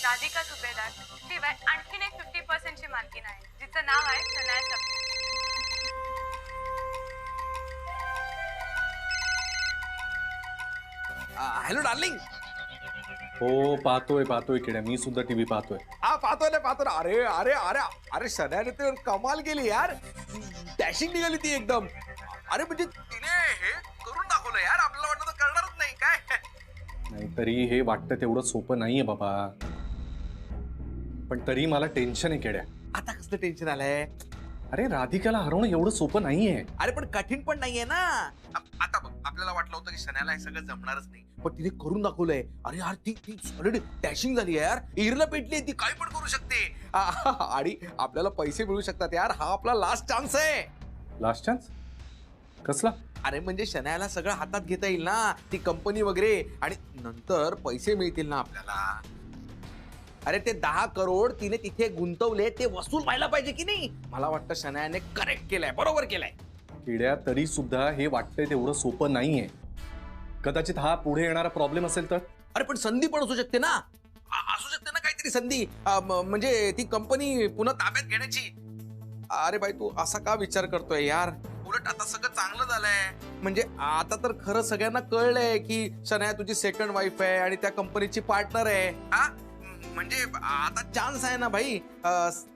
राधिका सुभेदार शिवाय आणखीन एक 50% ची मालकीण आहे जिचं नाव आहे शनाया सबनीस. Hello darling. हो पाहतोय किड्या, मी सुद्धा टीव्ही पाहतोय. हा पाहतोय ना. अरे अरे अरे अरे शनायाने तर कमाल केली यार. डॅशिंग निघाली ती एकदम. अरे म्हणजे तिने हे करून दाखवलं यार. आपल्याला वाटतं तर करणारच नाही काय. नाहीतरी हे वाटतं तेवढं सोपं नाहीये बाबा, पण तरी मला टेन्शन आहे किड्या. आता कसलं टेन्शन आलंय. अरे राधिकाला हरवणं एवढं सोपं नाहीये. अरे पण कठीण पण नाहीये ना. आता बघ, आपल्याला वाटलं होतं की शनायाला हे सगळं जमणारच नाही, पण तिने करून दाखवलंय. अरे यार ती सॉलिड डॅशिंग झाली यार. इरला पेटली, ती काही पण करू शकते. आणि आपल्याला पैसे मिळू शकतात यार. हा आपला लास्ट चान्स आहे. लास्ट चान्स कसला? अरे म्हणजे शनायाला सगळं हातात घेता येईल ना, ती कंपनी वगैरे, आणि नंतर पैसे मिळतील ना आपल्याला. अरे ते 10 करोड तिने तिथे गुंतवले, ते वसूल व्हायला पाहिजे की नाही. मला वाटतं शनायाने करेक्ट केलंय, बरोबर केलंय. किड्या तरी सुद्धा हे वाटतंय तेवढं सोपं नाहीये. कदाचित हा पुढे येणारा प्रॉब्लेम असेल तर. अरे पण संधी पण असू शकते ना. असू शकते ना काहीतरी संधी. म्हणजे ती कंपनी पुन्हा ताब्यात घेण्याची. अरे बाई तू असा का विचार करतोय यार. उलट आता सगळं चांगलं झालंय. म्हणजे आता तर खरं सगळ्यांना कळलंय की शनाया तुझी सेकंड वाईफ आहे आणि त्या कंपनीची पार्टनर आहे. हा म्हणजे आता चान्स आहे ना भाई.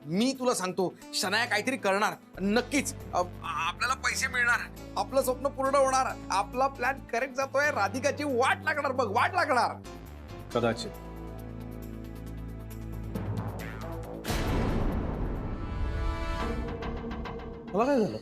मी तुला सांगतो, शनाया काहीतरी करणार नक्कीच. आपल्याला पैसे मिळणार, आपलं स्वप्न पूर्ण होणार, आपला प्लॅन करेक्ट जातोय. राधिकाची वाट लागणार, बघ वाट लागणार. कदाचित. मला काय झालं.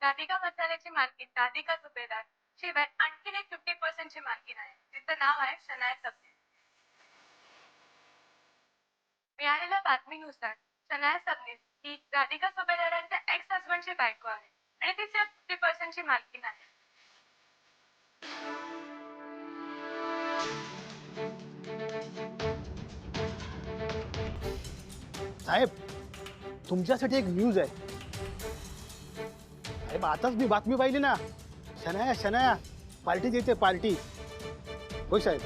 राधिका मसाल्याची मालकीण राधिका सुभेदार शिवाय आणखीन एक 50% ची मालकीण आहे जिचं नाव आहे शनाया सबनीस. मिळालेल्या बातमीनुसार शनाया सबनीस ही राधिका सुभेदारांच्या एक्स हजबंडची बायको आहे आणि तिच्या 50% ची मालकीण आहे. साहेब, तुमच्यासाठी एक न्यूज आहे. साहेब आताच मी बातमी पाहिली ना. शनाया पार्टी देते, पार्टी. होय साहेब.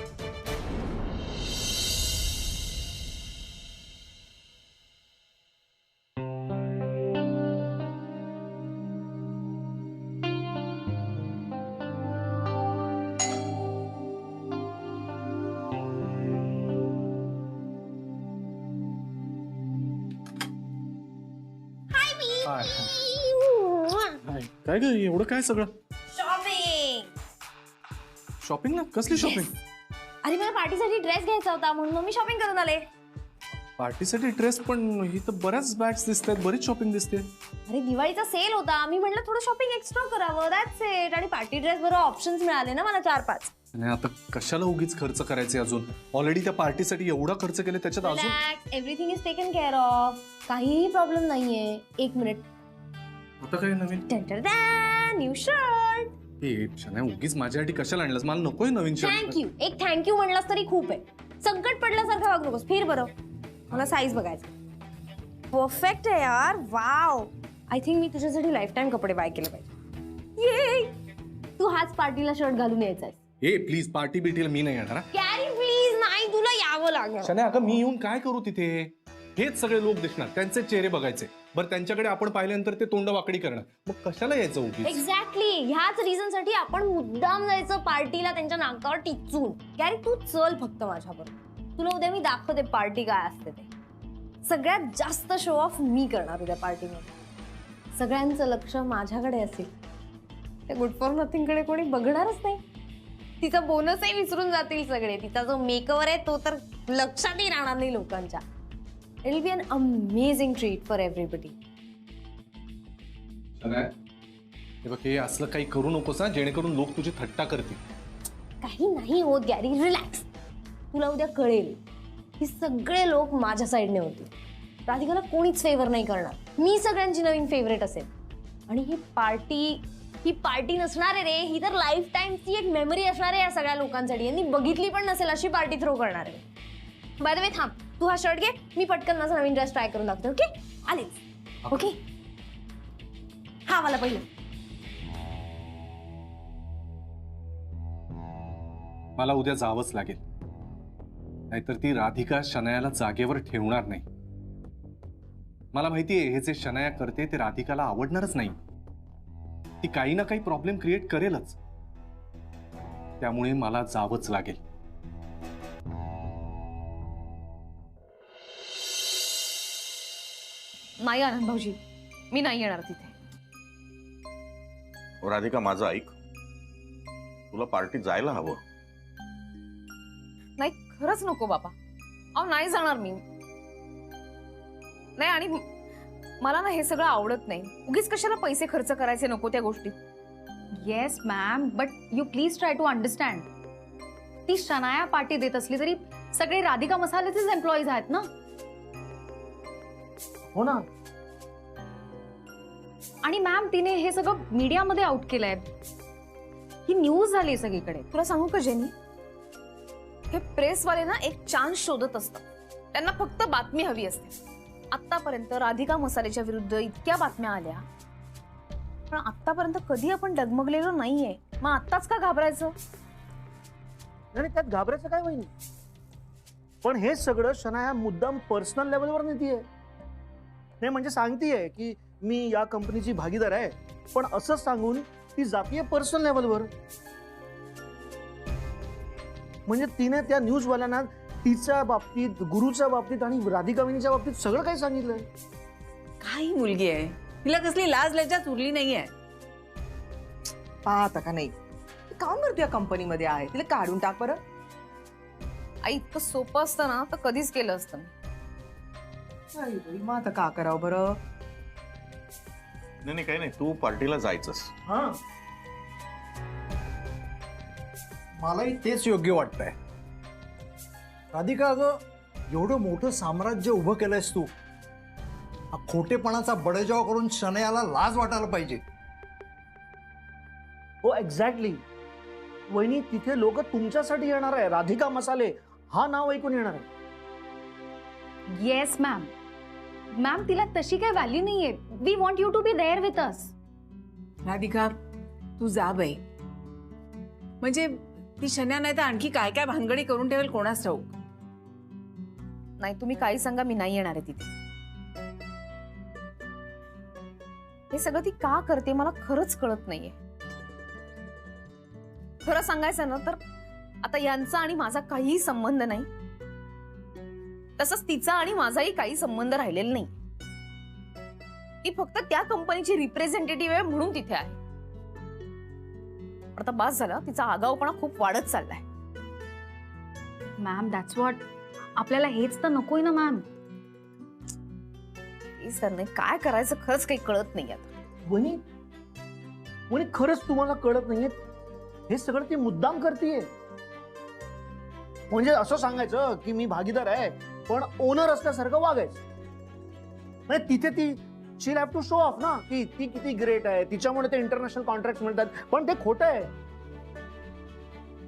काय ग एवढं काय सगळं? शॉपिंग. शॉपिंगला? कसली शॉपिंग? अरे मला पार्टीसाठी ड्रेस घ्यायचा होता म्हणून मग मी शॉपिंग करून आले. पार्टीसाठी ड्रेस? पण ही तर बऱ्याच बॅग्स दिसतात, बरीच शॉपिंग दिसते. अरे दिवाळीचा सेल होता, मी म्हटलं थोडं शॉपिंग एक्स्ट्रा करावं, दॅट्स इट. आणि पार्टी ड्रेस बरोबर ऑप्शन्स मिळाले ना मला 4-5. आणि आता कशाला उगीच खर्च करायचे अजून? ऑलरेडी त्या पार्टीसाठी एवढा खर्च केले, त्याच्यात अजून. Relax, everything is taken care of. काहीही प्रॉब्लेम नाहीये. 1 मिनिट. आता काय नवीन? New shirt. हे शनाया उगीच माझ्यासाठी कशाला आणलंस? मला नकोय नवीन शर्ट. थँक्यू. एक थँक्यू म्हणलास तरी खूप आहे. संकट पडल्यासारखं वागू नकोस. फिर बरं. मला साईज बघायचं. परफेक्ट आहे यार. वाव. आय थिंक मी तुझ्यासाठी लाईफ टाइम कपडे बाय केले पाहिजे. ये, तू हाच पार्टीला शर्ट घालून यायचा. हे प्लीज, पार्टी बिटीला मी नाही येणार. Carry please. नाही, तुला यावं लागेल. शनाया अगं मी येऊन काय करू तिथे? हेच सगळे लोक दिसणार, त्यांचे चेहरे बघायचे. बरं त्यांच्याकडे आपण पाहिल्यानंतर ते तोंड वाकडी करणार. मग कशाला यायचं उगीच? एक्झॅक्टली. ह्याच रिझन साठी आपण मुद्दाम जायचं पार्टीला त्यांच्या नाकावर टिचून. कॅरी तू चल फक्त माझ्याबरोबर. तुला उद्या मी दाखवते पार्टी काय असते ते. सगळ्यात जास्त शो ऑफ मी करणार उद्या पार्टीमध्ये. सगळ्यांचं लक्ष माझ्याकडे असेल. ते गुड फॉर नथिंग कडे कोणी बघणारच नाही. तिचा बोनसही विसरून जातील सगळे. तिचा जो मेकओव्हर आहे तो तर लक्षातही राहणार नाही लोकांच्या. It will be an amazing treat for everybody. हे बघ, हे असलं काही करू नकोस ना, जेणेकरून लोक तुझी थट्टा करतील. काही नाही होत गॅरी, रिलॅक्स. तुला उद्या कळेल की सगळे लोक माझ्या साईडने होते. राधिकाला कोणीच फेवर नाही करणार. मी सगळ्यांची नवीन फेवरेट असेल. आणि ही पार्टी ही पार्टी नसणार आहे रे, ही तर लाईफ टाईमची एक मेमरी असणार आहे या सगळ्या लोकांसाठी. यांनी बघितली पण नसेल अशी पार्टी थ्रो करणार आहे. बाय द वे थांब, तू हा शर्ट घे, मी पटकन माझा नवीन ड्रेस ट्राय करून दाखवते. ओके आलीच. ओके हा मला पहिलं. मला उद्या जावंच लागेल, नाहीतर ती राधिका शनायाला जागेवर ठेवणार नाही. मला माहितीये हे जे शनाया करते ते राधिकाला आवडणारच नाही. ती काही ना काही प्रॉब्लेम क्रिएट करेलच. त्यामुळे मला जावंच लागेल. नाही आनंद भाऊजी, मी नाही येणार तिथे. राधिका माझं ऐक, तुला पार्टीत जायला हवं. नाही खरंच नको बाबा. अहो नाही जाणार मी. नाही आणि मला ना हे सगळं आवडत नाही. उगीच कशाला पैसे खर्च करायचे नको त्या गोष्टीत. Yes ma'am, but you please try to understand. ती शनाया पार्टी देत असली तरी सगळे राधिका मसाल्याचेच एम्प्लॉईज आहेत ना. हो ना. आणि मॅम तिने हे सगळं मीडियामध्ये आउट केलंय. ही न्यूज झाली सगळीकडे. तुला सांगू का जेनी, हे प्रेसवाले ना एक चान्स शोधत असतात. त्यांना फक्त बातमी हवी असते. आतापर्यंत राधिका मसाल्याच्या विरुद्ध इतक्या बातम्या आल्या, पण आतापर्यंत कधी आपण डगमगलेलो नाहीये. मग आत्ताच का घाबरायचं? नाही त्यात घाबरायचं काय वहिनी. पण हे सगळं शनाया मुद्दाम पर्सनल लेवलवर नेतीये. नाही म्हणजे सांगतीये की मी या कंपनीची भागीदार आहे, पण असं सांगून ती जातीये पर्सनल लेवलवर. म्हणजे तिने त्या न्यूजवाल्यांना तिच्या बाबतीत, गुरुच्या बाबतीत आणि राधिका वहिनीच्या बाबतीत सगळं काही सांगितलंय. काही मुलगी आहे, तिला कसली लाज लज्जाच उरली नाहीये. पाहता का नाही काम करते या कंपनीमध्ये आहे, तिला काढून टाक बरं. आई इतकं सोपं असतं ना तर कधीच केलं असतं. आई बाई, मग आता का करावं बरं. नाही काही नाही, तू पार्टीला जायचंस. हा मलाही तेच योग्य वाटतंय. राधिका, अगं एवढं मोठं साम्राज्य उभं केलंयस तू. हा खोटेपणाचा बडेजाव करून शनयाला लाज वाटायला पाहिजे. हो एक्झॅक्टली. वहिनी तिथे लोक तुमच्यासाठी येणार आहे. राधिका मसाले हा नाव ऐकून येणार आहे. Yes ma'am. मॅम तिला तशी काही व्हॅल्यू नाहीये. We want you to be there with us. Radhika तू जा बाई. म्हणजे ती शन्या नाही तर आणखी काय काय भानगडी करून ठेवेल कोणास ठाऊक. नाही तुम्ही काही सांगा, मी नाही येणार आहे तिथे. हे सगळं ती का करते मला खरंच कळत नाहीये. खरं सांगायचं ना तर आता यांचा आणि माझा काहीही संबंध नाही. तसंच तिचा आणि माझाही काही संबंध राहिलेला नाही. ती फक्त त्या कंपनीची रिप्रेझेंटेटिव्ह आहे म्हणून तिथे आहे. आता बास झाला, तिचा आगाऊपणा खूप वाढत चाललाय. Ma'am that's what. आपल्याला हेच तर नकोय ना मॅम. सर नाही काय करायचं खरंच काही कळत नाही आता. वहिनी वहिनी खरंच तुम्हाला कळत नाहीये. हे सगळं ती मुद्दाम करतीये. म्हणजे असं सांगायचं की मी भागीदार आहे पण ओनर असल्यासारखं वागायचं. म्हणजे तिथे ती शी हॅव टू शो ऑफ ना की ती किती ग्रेट आहे, तिच्यामुळे ते इंटरनॅशनल कॉन्ट्रॅक्ट मिळतात. पण ते खोटं आहे.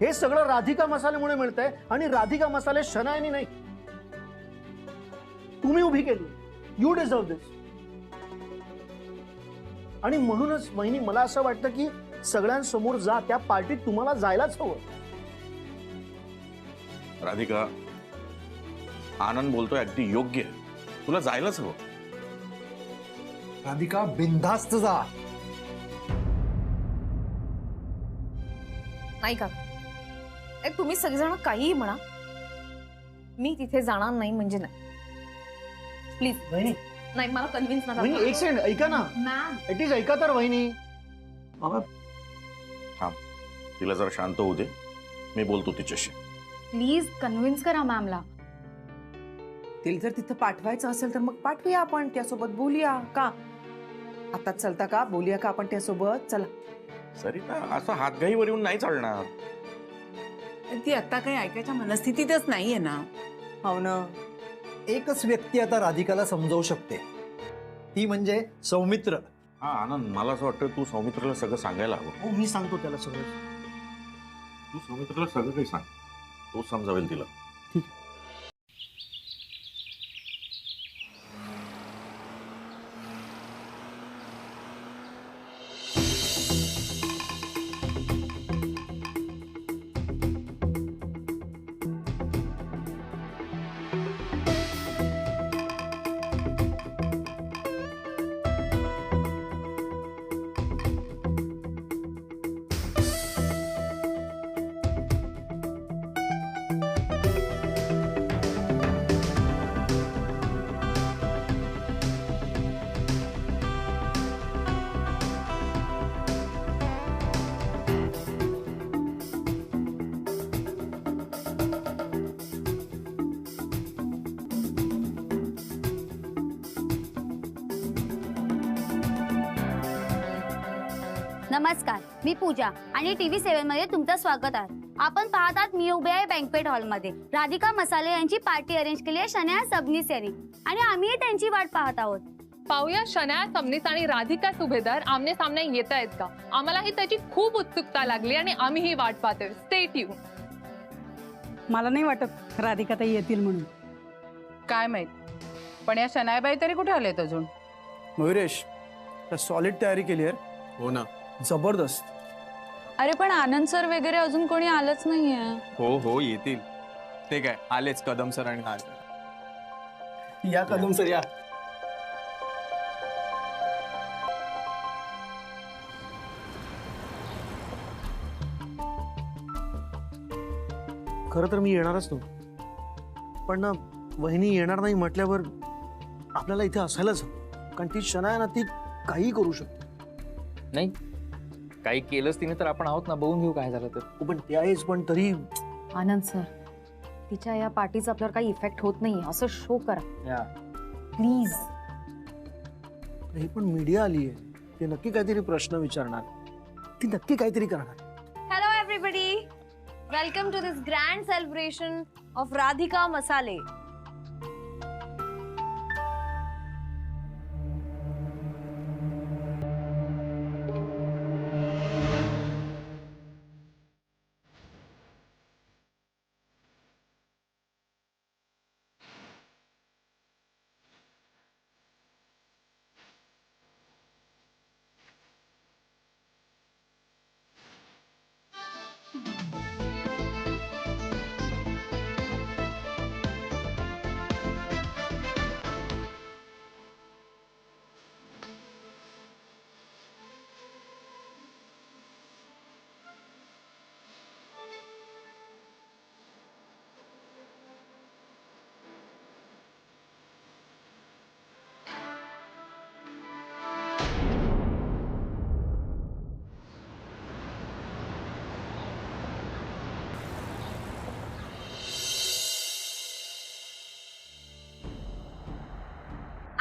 हे सगळं राधिका मसाल्यामुळे मिळतंय आणि राधिका मसाले शनायानी नाही, तुम्ही उभी केली. यू डिझर्व दिस. आणि म्हणूनच वहिनी मला असं वाटतं की सगळ्यांसमोर जा. त्या पार्टीत तुम्हाला जायलाच हवं. राधिका, आनंद बोलतोय अगदी योग्य आहे. तुला जायलाच हवं. राधिका बिनधास्त जा. नाही का तुम्ही सगळेजण काहीही म्हणा, मी तिथे जाणार नाही म्हणजे नाही. प्लीज वहिनी नाही, मला कन्व्हिन्स नका वहिनी एक सेकंड ऐका ना. मॅम इट इज ऐका तर वहिनी. तिला जरा शांत होऊ दे, मी बोलतो तिच्याशी. प्लीज कन्व्हिन्स करा मॅमला. तिला जर तिथं पाठवायचं असेल तर मग पाठवूया आपण, त्यासोबत बोलूया का. आता चलता का, बोलूया का आपण त्यासोबत. चला. सरिता, असं हातघाईवर येऊन नाही चालणार. ती आता काही ऐकायच्या मनस्थितीतच नाहीये ना. हो ना. एकच व्यक्ती आता राधिकाला समजावू शकते, ती म्हणजे सौमित्र. हा आनंद, मला असं वाटतं तू सौमित्रला सगळं सांगायला हवं. हो मी सांगतो त्याला सगळं. तू सौमित्रला सगळं काही सांग, तो समजावेल तिला. नमस्कार, मी पूजा आणि टीव्ही 7 मध्ये तुमचं स्वागत आहे. आपण पाहत आहात मी उभे आहे बँक्वेट हॉलमध्ये. राधिका मसाले यांची पार्टी अरेंज केली आहे शनाया सबनीस यांनी आणि आम्ही त्यांची वाट पाहत आहोत. पाहूया शनाया सबनीस आणि राधिका सुभेदार आमने सामने येत आहेत का. आम्हालाही त्याची खूप उत्सुकता लागली आणि आम्हीही वाट पाहतोय. Stay tune. मला नाही वाटत राधिका ताई येतील म्हणून. काय माहित, पण या शनायाबाई तरी कुठे आलेत अजून? मयुरेश, सॉलिड तयारी केली आहे. हो ना, जबरदस्त. अरे पण आनंद सर वगैरे अजून कोणी आलंच नाहीये. हो हो येतील. ते काय आलेच कदम सर आणि नाल. या कदम सर या. खरं तर मी येणारच नव्हतो, पण ना वहिनी येणार नाही म्हटल्यावर आपल्याला इथे असायलाच हवं. कारण ती शनाया ना, ती काही करू शकते. नाही काही केलंच तिने तर आपण आहोत ना, बघून घेऊ काय झालं तर. हो, पण ते आहेच, पण तरी आनंद सर, तिच्या या पार्टीचा आपल्यावर काही इफेक्ट होत नाही असं शो करा प्लीज. हे पण मीडिया आली आहे, ते नक्की काहीतरी प्रश्न विचारणार, ती नक्की काहीतरी करणार. Hello everybody, welcome to this grand celebration of Radhika Masale.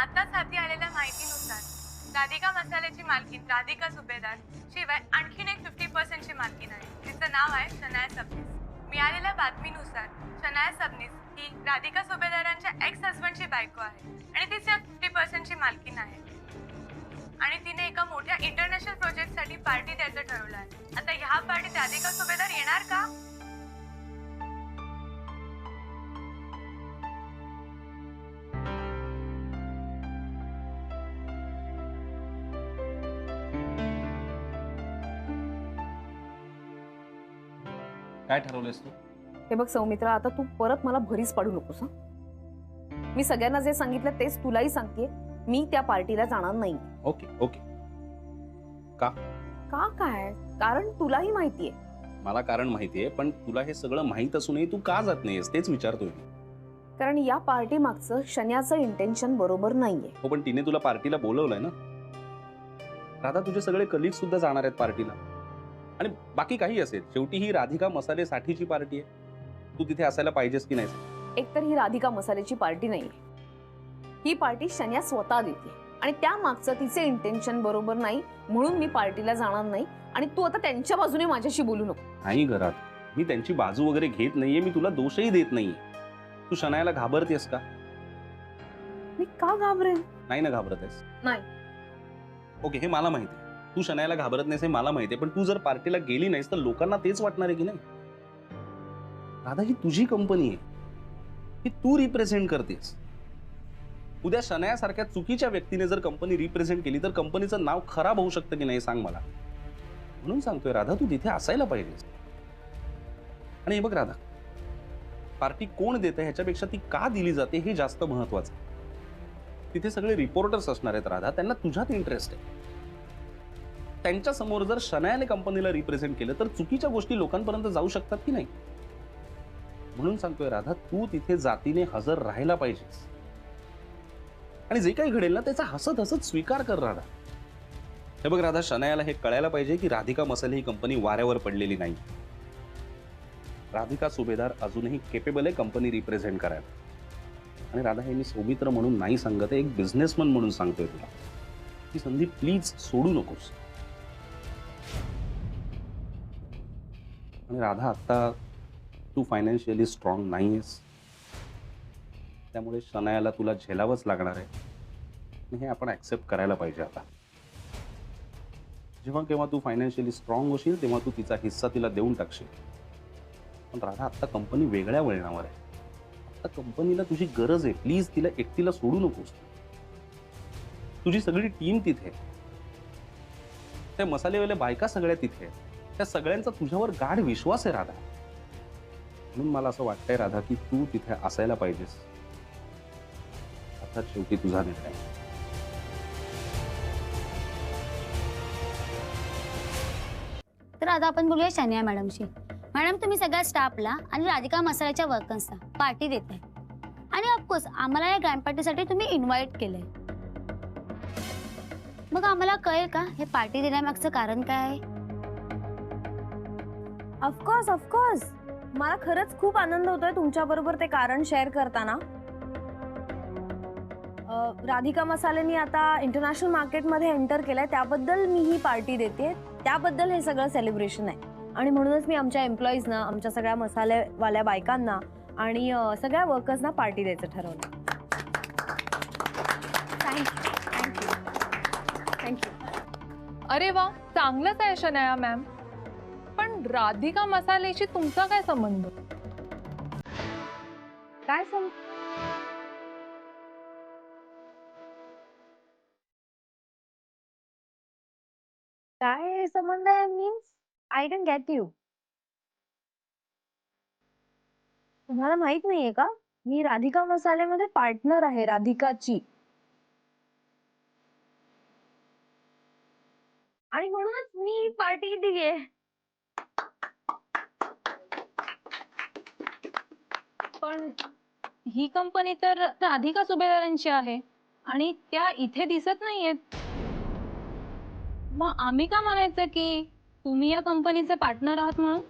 आताच हाती आलेल्या माहितीनुसार राधिका मसाल्याची मालकीन राधिका सुभेदार शिवाय आणखीन एक 50% ची मालकीन आहे. तिचं नाव आहे शनाया सबनीस. मिळालेल्या बातमीनुसार शनाया सबनीस ही राधिका सुभेदारांच्या एक्स हजबंडची बायको आहे आणि तिच्या 50% ची मालकीन आहे. आणि तिने एका मोठ्या इंटरनॅशनल प्रोजेक्टसाठी पार्टी द्यायचं ठरवलं आहे. आता ह्या पार्टीत राधिका सुभेदार येणार का? काय ठरवलंस तू? हे बघ सौमित्रा, आता तू परत मला भरीस पाडू नकोस हं. मी सगळ्यांना जे सांगितलं तेच तुलाही सांगते. मी त्या पार्टीला जाणार नाही. Okay okay. का? का काय? कारण तुलाही माहितीये. मला कारण माहितीये, पण तुला हे सगळं माहित असूनही तू का जात नाहीयेस तेच विचारतोय मी. कारण या पार्टी मागचं शन्याचं इंटेन्शन बरोबर नाहीये. हो, पण तिने तुला पार्टीला बोलवलंय ना. राधा, तुझे सगळे कलिग सुद्धा जाणार आहेत पार्टीला. आणि बाकी काही असेल, शेवटी ही राधिका मसालेसाठीची पार्टी आहे. तू तिथे असायला पाहिजेस की नाही? एकतर ही राधिका मसाल्याची पार्टी नाहीये. ही पार्टी शन्या स्वतः देते आणि त्या मागचं तिचे इंटेन्शन बरोबर नाही, म्हणून मी पार्टीला जाणार नाही. आणि तू आता त्यांच्या बाजूने माझ्याशी बोलू नको. नाही घरात, मी त्यांची बाजू वगैरे घेत नाहीये. मी तुला दोषही देत नाहीये. तू शनायाला घाबरतेस का? मी का घाबरेन? नाही ना घाबरतेस? नाही. ओके, हे मला माहिती आहे. तू शनायाला घाबरत नाहीस हे मला माहिती आहे, पण तू जर पार्टीला गेली नाहीस तर लोकांना तेच वाटणार आहे की नाही? राधा, ही तुझी कंपनी आहे, ही तू रिप्रेझेंट करतेस. उद्या शनायासारख्या चुकीच्या व्यक्तीने जर कंपनी रिप्रेझेंट केली तर कंपनीचं नाव खराब होऊ शकतं की नाही सांग मला. म्हणून सांगतोय राधा, तू तिथे असायला पाहिजेस. आणि हे बघ राधा, पार्टी कोण देते ह्याच्यापेक्षा ती का दिली जाते हे जास्त महत्वाचं. तिथे सगळे रिपोर्टर्स असणार आहेत राधा, त्यांना तुझ्यात इंटरेस्ट आहे. त्यांच्या समोर जर शनायाने कंपनीला रिप्रेझेंट केलं तर चुकीच्या गोष्टी लोकांपर्यंत जाऊ शकतात की नाही. म्हणून सांगतोय राधा, तू तिथे जातीने हजर राहायला पाहिजेस. आणि जे काही घडेल ना त्याचा हसत हसत स्वीकार कर राधा. हे बघ राधा, शनायाला हे कळायला पाहिजे की राधिका मसाले ही कंपनी वाऱ्यावर पडलेली नाही. राधिका सुभेदार अजूनही केपेबल आहे कंपनी रिप्रेझेंट करायला. आणि राधा, हे मी सौमित्र म्हणून नाही सांगत, एक बिझनेसमन म्हणून सांगतोय तुला. ही संधी प्लीज सोडू नकोस. आणि राधा, आता तू फायनान्शियली स्ट्रॉंग नाहीयेस, त्यामुळे शनायाला तुला झेलावंच लागणार आहे. हे आपण ऍक्सेप्ट करायला पाहिजे. आता जेव्हा केव्हा तू फायनान्शियली स्ट्रॉंग होशील तेव्हा तू तिचा हिस्सा तिला देऊन टाकशील. पण राधा, आता कंपनी वेगळ्या वळणावर आहे. आता कंपनीला तुझी गरज आहे. प्लीज तिला एकटीला सोडू नकोस. तुझी सगळी टीम तिथे, त्या मसालेवाल्या बायका सगळ्या तिथे, त्या सगळ्यांचा तुझ्यावर गाढ विश्वास आहे राधा. म्हणून मला असं वाटतंय राधा की तू तिथे असायला पाहिजेस. आता शेवटी तुझा निर्णय. तर आता आपण बोलूया शनाया मॅडमशी. मॅडम, तुम्ही सगळ्या स्टाफला आणि राधिका मसाल्याच्या वर्कर्सला पार्टी देताय आणि ऑफकोर्स आम्हाला या ग्रँड पार्टीसाठी तुम्ही इन्व्हाइट केलंय. मग आम्हाला कळेल का हे पार्टी देण्यामागचं कारण काय आहे? ऑफकोर्स ऑफकोर्स, मला खरंच खूप आनंद होतोय तुमच्या बरोबर ते कारण शेअर करताना. राधिका मसालेनी आता इंटरनॅशनल मार्केटमध्ये एंटर केलंय, त्याबद्दल मी ही पार्टी देते. त्याबद्दल हे सगळं सेलिब्रेशन आहे. आणि म्हणूनच मी आमच्या एम्प्लॉईजना, आमच्या सगळ्या मसालेवाल्या बायकांना आणि सगळ्या वर्कर्सना पार्टी द्यायचं ठरवलं. थँक्यू. अरे वा, चांगलंच आहे शनाया मॅम. पण राधिका मसालेशी तुमचा काय संबंध? काय काय संबंध आहे? Means I don't get you. तुम्हाला माहित नाहीये का, मी राधिका मसालेमध्ये पार्टनर आहे, राधिकाची. आणि म्हणूनच मी पार्टी दिलीये. पण ही कंपनी तर राधिका सुभेदारांची आहे आणि त्या इथे दिसत नाहीयेत. मग आम्ही का म्हणायचं की तुम्ही या कंपनीचे पार्टनर आहात म्हणून?